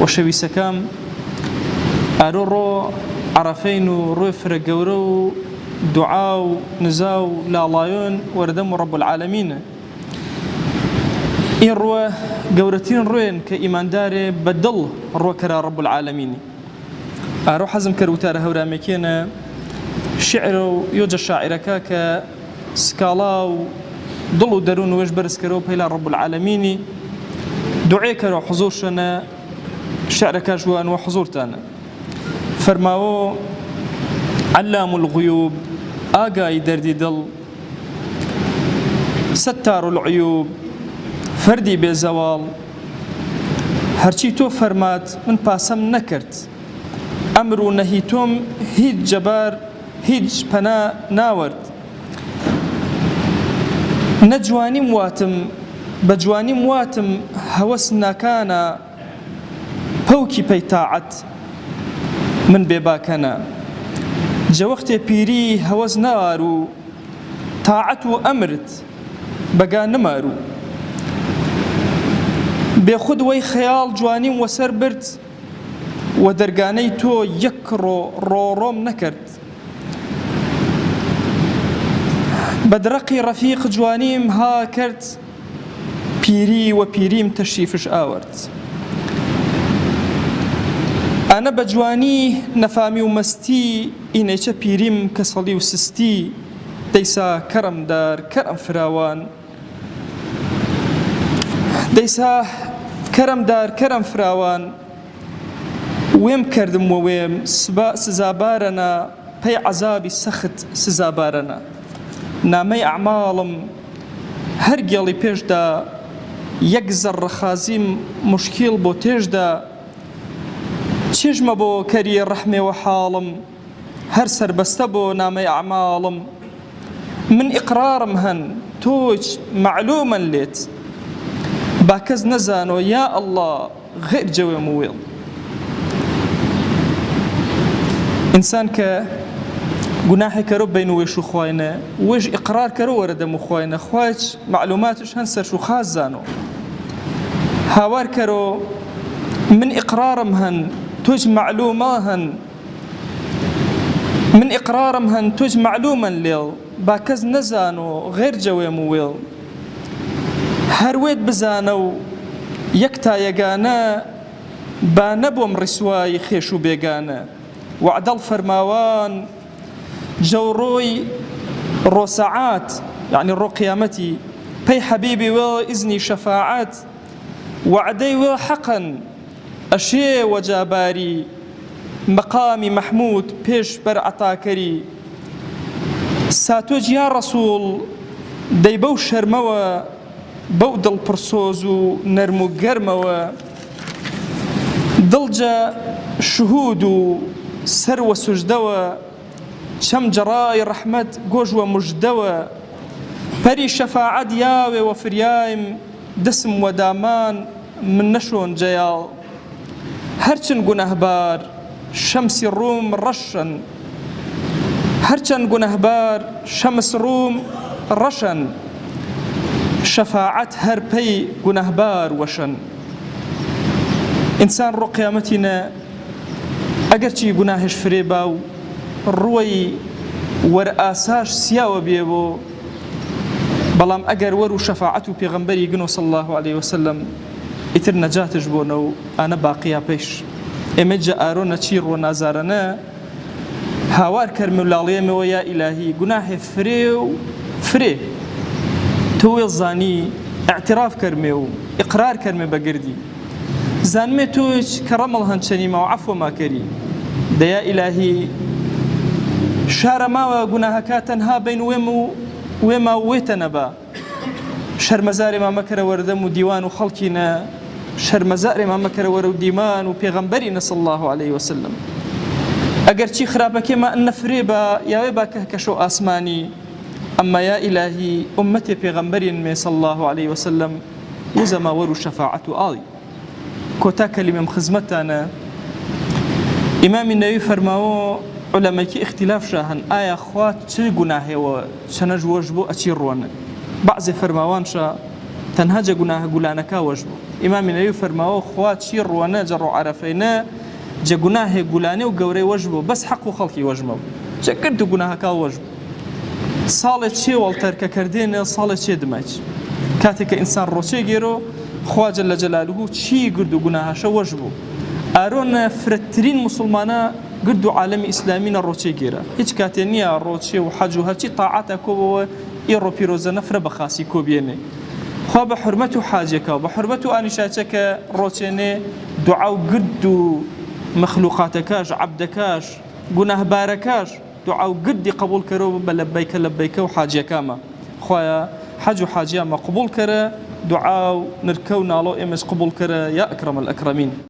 وشەویستەکەم ئارۆ ڕۆ عەرەفەین و ڕۆی فرە گەورە و دوعا و نزا و لاڵایۆن وەردەم و ڕەب العالەمینە. این ڕۆە گەورەترین ڕۆیەن کە ئیماندارێ بەدڵ ڕۆکەرا ڕەب العالەمینی. ئارۆ حەزم کرد وتارە هەورامێکێنە شعرە و یۆجە شاعیرەکە کە سکاڵا و دڵ و دەروون وێش بەرزکەرەوە پەیلا ڕەب العالەمینی دوعێکەرەوە حوزوورشەنە شعرەکە ژوانوە حوزوورتانە فەرماوە علام الغیوب ئاگای دەردی دڵ ستار العیوب فەردی بێزەواڵ هەرچی تۆ فەرمات من پاسەم نەکرد ئەمر و نەهی تۆم هیچ جەبار هیچ پەنا ناوەرد نەجوانیم واتم بە جوانیم واتم هەوەس ناکانە پەوکی پەی تاعەت من بێباکەنە جەوەختێ پیری هەوەس نەوار و تاعەت و ئەمرت بەگا نەمار و بێخود وەی خەیاڵ جوانیم وەسەر برد و دەرگانەی تۆ یەک ڕۆڕۆم نەکرد بەدرەقی ڕەفیق جوانیم ها کرد پیری و پیریم تەشریفش ئاوەرد ئەنە بە جوانی نەفامی و مەستی ئینەیچە پیریم کە سەڵی و سستی دەیسا کەرەمدار کەرەم فراوان دەیسا کەرەمدار کەرەم فراوان وێم کردم و وێم سزابارەنە پەی عەزابی سەخت سزابارەنە نامەی ئەعماڵم هەر گێڵی پێشدا یەک زەڕە خازیم موشکیل بۆ تێشدا چێژمە بۆ کەری ڕەحمێوە حاڵم هەر سەربەستە بۆ نامەی ئەعماڵم من ئیقرارم هەن تۆچ معلومەن لێت با کەس نەزانۆ یا ئەڵڵا غێر جەوێم و وێڵ ئینسان کە گوناحی کەرۆ بین و وێش و خوایە وێژ ئیقرار کەرە وەرەدەم و خوایە خوایچ معلوماتش هەن سەرش و خاز زانۆ هاوار کەرۆ من ئیقرارم هەن تۆج معلومە هەن من ئیقرارم هەن تۆج معلومەن لێڵ با کەس نەزانۆ غێر جەوێم و وێڵ هەروێت بزانە و یەک تا یەگانە با نەبۆم ڕیسوایی خێش و بێگانە وعدەڵ فەرماوان جەوڕۆی ڕۆسەعات یعنی ڕۆ قیامەتی پەی حەبیبی وێ ئیزنی شەفاعەت وعدەی وێ حەقەن ئەشێ وەجاباری مەقامی مەحموود پێش بەر عەتاکەری ساتۆج یا ڕەسوڵ دەی بەو شەرمەوە بەو دڵپڕسۆز و نەرم و گەرمەوە دڵجە شهود و سەروە سوژدەوە چەم جەڕای ڕەحمەت گۆژوە موژدەوە پەری شەفاعەت یاوێ وە فریایم دەسم وە دامان من نەشۆن جەیاڵ هەرچەند گونەهبار شەمسی ڕووم ڕەشن هەرچەند گونەهبار شەمس ڕووم ڕەشن شەفاعەت هەر پەی گونەهبار وەشن ئینسان ڕۆ قیامەتینە ئەگەرچی گوناهش فرێبا و ڕووی وەرئاساش سیاوە بێ بۆ بەڵام ئەگەر وەر و شەفاعەت و پێغەمبەری گنۆ صلی الله عليه وسلم ئیتر نەجاتش بۆنە و ئانە باقییا پێش ئێمە جە ئارۆنە چی ڕۆ نازارەنە هاوار کەرمە و لاڵێمەوە یا ئیلاهی گوناهێ فرێ و فرێ تۆ وێ زانی ئەعتراف کەرمێ و ئیقرار کەرمێ بەگردی زانمێ تۆش کە ڕەمەڵ هەنچەنیمە و عەفوە ماکەری دەیا ئیلاهی شارە ماوە گوناهەکە تەنها بین وێما وێتە نەبا شەرمەزارێ مامەکەرە وەردەم و دیوان و خەڵکینە شەرمەزارێ مامەکەرە وەرە و دیمان و پێغەمبەری نە صلی الله عليه وسلم ئەگەر چی خراپەکێمە نەفرێ بە یاوێ با کەشە ئاسمانی ئەمما یا ئیلاهی ئومەتێ پێغەمبەرین مێ صلی الله عليه وسلم وزەما وەر و شەفاعەت و ئاڵی کۆتا کەلیمەم خزمەتانە ئیمامی نەووی فەرماوە علەمەکی اختیلافشە هەن ئایا خوا چ گوناهێوە چەنەش وەش بۆ ئەچی ڕۆنە بەعزێ فەرماوانشە تەنها جە گوناهە گولانەکە وەش بوو ئیمامی نەووی فەرماوە خوا چی ڕوانە جە ڕۆ عەرەفەینە جە گوناهێ گولانێ و گەورەی وەش بوو بەس حەق و خەڵکی وەژمە بوو جە کرد و گوناهەکە وەش بوو ساڵێک چێ وەڵتەرکە کردێنە ساڵێک چێ دمەچ کاتێککە ئینسان ڕۆچێ گێرۆ خوا جەلە جەلالوهو چی گرد و گوناهەشە وەش بوو ئارۆنە فرەتترین موسڵمانە گرد و عالەمی ئیسلامینە ڕۆچێ گێرە هیچ کاتێ نییە ڕۆچێ و حەج و هەرچی تاعاتە کۆبەوە ئێڕۆ پیرۆزە نەفرە بە خاسی کۆبێنێ خوا بە حورمەت و حاجەکە و بە حورمەت و ئانیشاچەکە ڕۆچێنێ دوعا و گرد و مەخلوقاتەکەش عەبدەکەش گوناهبارەکەش دوعا و گردی قبول کەرەوە بە لەبەیکە لەبەیکە و حاجەکەمە خوایە حەج و حاجیامە قبول کەرە دوعا و نرکە و ناڵۆ ئێمەش قبول کەرە یا ئەکرەمە الئەکرەمین